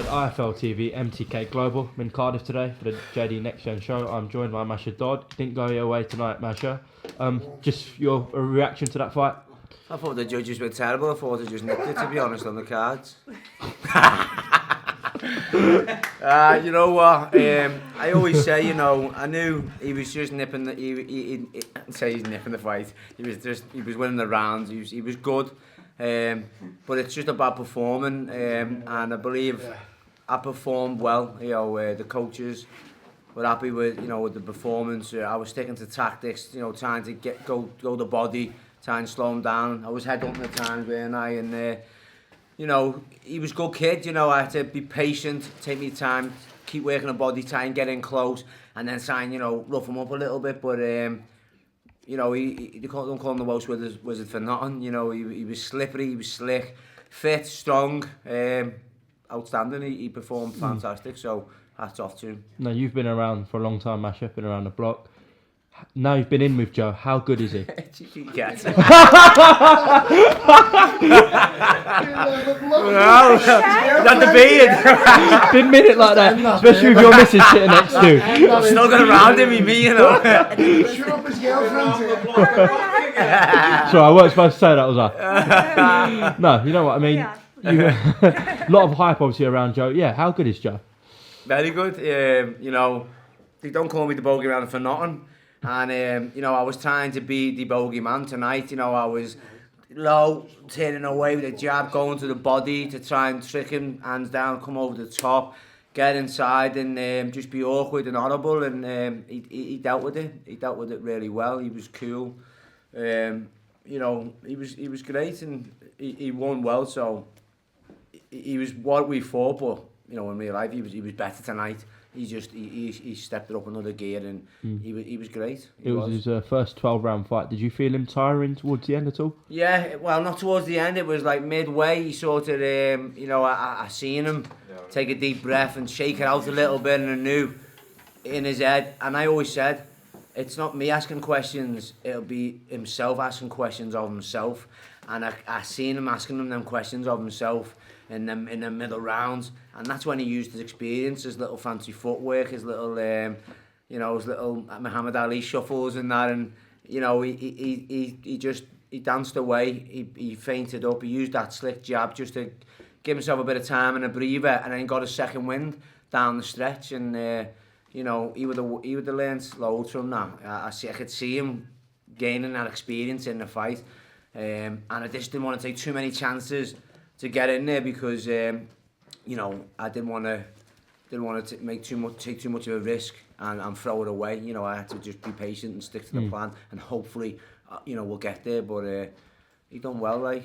IFL TV, MTK Global. I'm in Cardiff today for the JD Nxtgen show. I'm joined by Masha Dodd. Didn't go your way tonight, Masha. Just your reaction to that fight? I thought the judges were terrible. I thought they just nicked it, to be honest, on the cards. You know what? I always say, you know, I knew he was just nipping the. He'd say he's nipping the fight. He was winning the rounds. He was good. But it's just about performing, and I believe I performed well. You know, the coaches were happy with with the performance. I was sticking to tactics, trying to go the body, trying to slow him down. I was headhunting at times, weren't I? And he was a good kid. I had to be patient, take me time, keep working the body, try and get in close, and then try and rough him up a little bit. But they don't call him the Welsh wizard for nothing. He was slippery, he was slick, fit, strong, outstanding. He performed fantastic, so hats off to him. Now, you've been around for a long time, Masha, been around the block. Now you've been in with Joe, how good is he? Yes. That's the beard. Didn't mean it like that, especially with your missus sitting next to you. I'm snuggling around him, me, Shut up his girlfriend. Sorry, I wasn't supposed to say that, was I? No, you know what I mean. A lot of hype obviously around Joe. Yeah, how good is Joe? Very good. They don't call me the bogey man for nothing. And I was trying to be the bogey man tonight. I was low, turning away with a jab, going to the body to try and trick him, hands down, come over the top, get inside, and just be awkward and horrible. And he dealt with it. He dealt with it really well. He was cool. He was great, and he won well. So he was what we thought, but in real life, he was better tonight. He stepped it up another gear, and he was great. It was his first 12-round fight. Did you feel him tiring towards the end at all? Yeah, well, not towards the end. It was like midway. He sort of, I seen him take a deep breath and shake it out a little bit, and I knew in his head. And I always said, it's not me asking questions. It'll be himself asking questions of himself. And I seen him asking them questions of himself in the middle rounds, and that's when he used his experience, his little fancy footwork, his little his little Muhammad Ali shuffles and that, and he danced away, he fainted up, he used that slick jab just to give himself a bit of time and a breather, and then got a second wind down the stretch, and he would have learned loads from that. I could see him gaining that experience in the fight, and I just didn't want to take too many chances to get in there because I didn't want to take too much of a risk and throw it away. I had to just be patient and stick to the plan, and hopefully we'll get there. But he done well. Got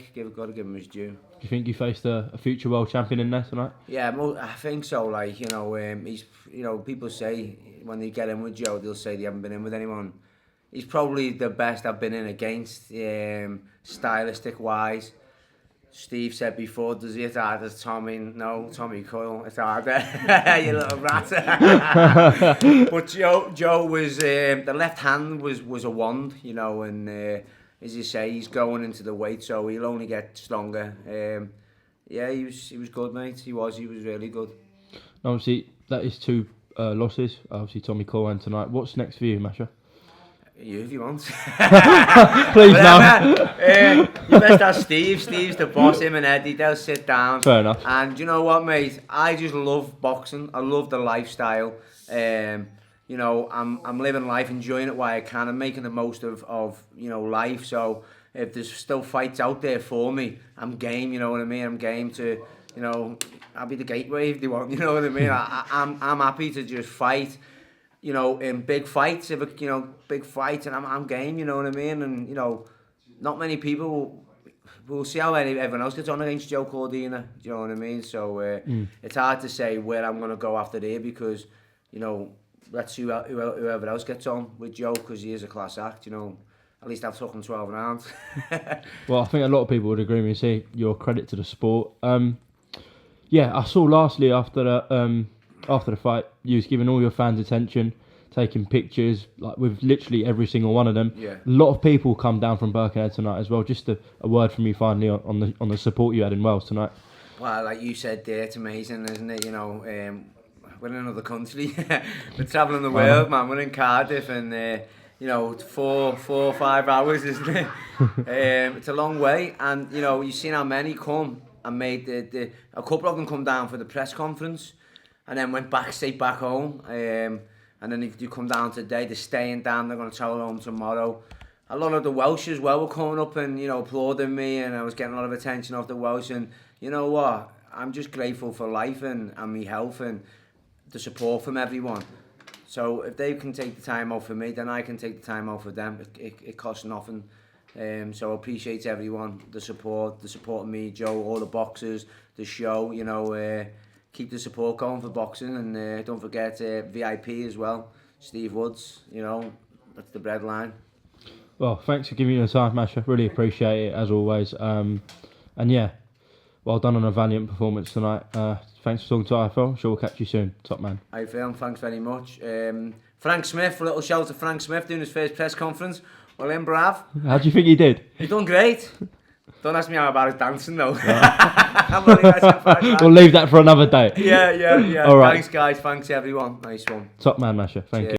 to give him his due. Do you think you faced a future world champion in there tonight? Yeah, I think so. He's people say when they get in with Joe, they'll say they haven't been in with anyone. He's probably the best I've been in against, stylistic wise. Steve said before, does he hit hard as Tommy? No, Tommy Coyle, it's harder. You little rat. But Joe was, the left hand was a wand, and as you say, he's going into the weight, so he'll only get stronger. He was good, mate. He was really good. Obviously, that is 2 losses. Obviously, Tommy Coyle tonight. What's next for you, Masha? You, if you want. Please, no. You best ask Steve. Steve's the boss, him and Eddie. They'll sit down. Fair enough. And you know what, mate? I just love boxing. I love the lifestyle. I'm living life, enjoying it while I can. I'm making the most of life. So if there's still fights out there for me, I'm game. You know what I mean? I'm game to, I'll be the gateway if they want. You know what I mean? I'm happy to just fight. In big fights, big fights, and I'm game, you know what I mean? And, not many people will see how everyone else gets on against Joe Cordina, do you know what I mean? So, it's hard to say where I'm going to go after there because, let's see whoever else gets on with Joe because he is a class act, At least I've took him 12 rounds. Well, I think a lot of people would agree with me, say your credit to the sport. I saw lastly after the fight, you was giving all your fans attention, taking pictures, with literally every single one of them. Yeah. A lot of people come down from Birkenhead tonight as well. Just a word from you finally on the support you had in Wales tonight. Well, like you said there, it's amazing, isn't it? You know, we're in another country. We're travelling the world, man. We're in Cardiff, and you know, it's 4 or 5 hours, isn't it? It's a long way, and you know, you've seen how many come and made a couple of them come down for the press conference, and then went straight back home. And then if you come down today, they're staying down. They're going to travel home tomorrow. A lot of the Welsh as well were coming up and, you know, applauding me, and I was getting a lot of attention off the Welsh. And you know what? I'm just grateful for life and my health and the support from everyone. So if they can take the time out for me, then I can take the time out for them. It costs nothing. So I appreciate everyone, the support of me, Joe, all the boxers, the show. You know, keep the support going for boxing, and don't forget VIP as well. Steve Woods, you know, that's the breadline. Well, thanks for giving me the time, Masha. Really appreciate it, as always. And yeah, well done on a valiant performance tonight. Thanks for talking to IFL. Sure we'll catch you soon. Top man. Hi, Phil. Thanks very much. Frank Smith, a little shout out to Frank Smith doing his first press conference. Well in, brav. How do you think he did? He done great. Don't ask me how about his dancing, though. We'll leave that for another day. Yeah. All right. Thanks, guys. Thanks, everyone. Nice one. Top man, Masha. Thank you.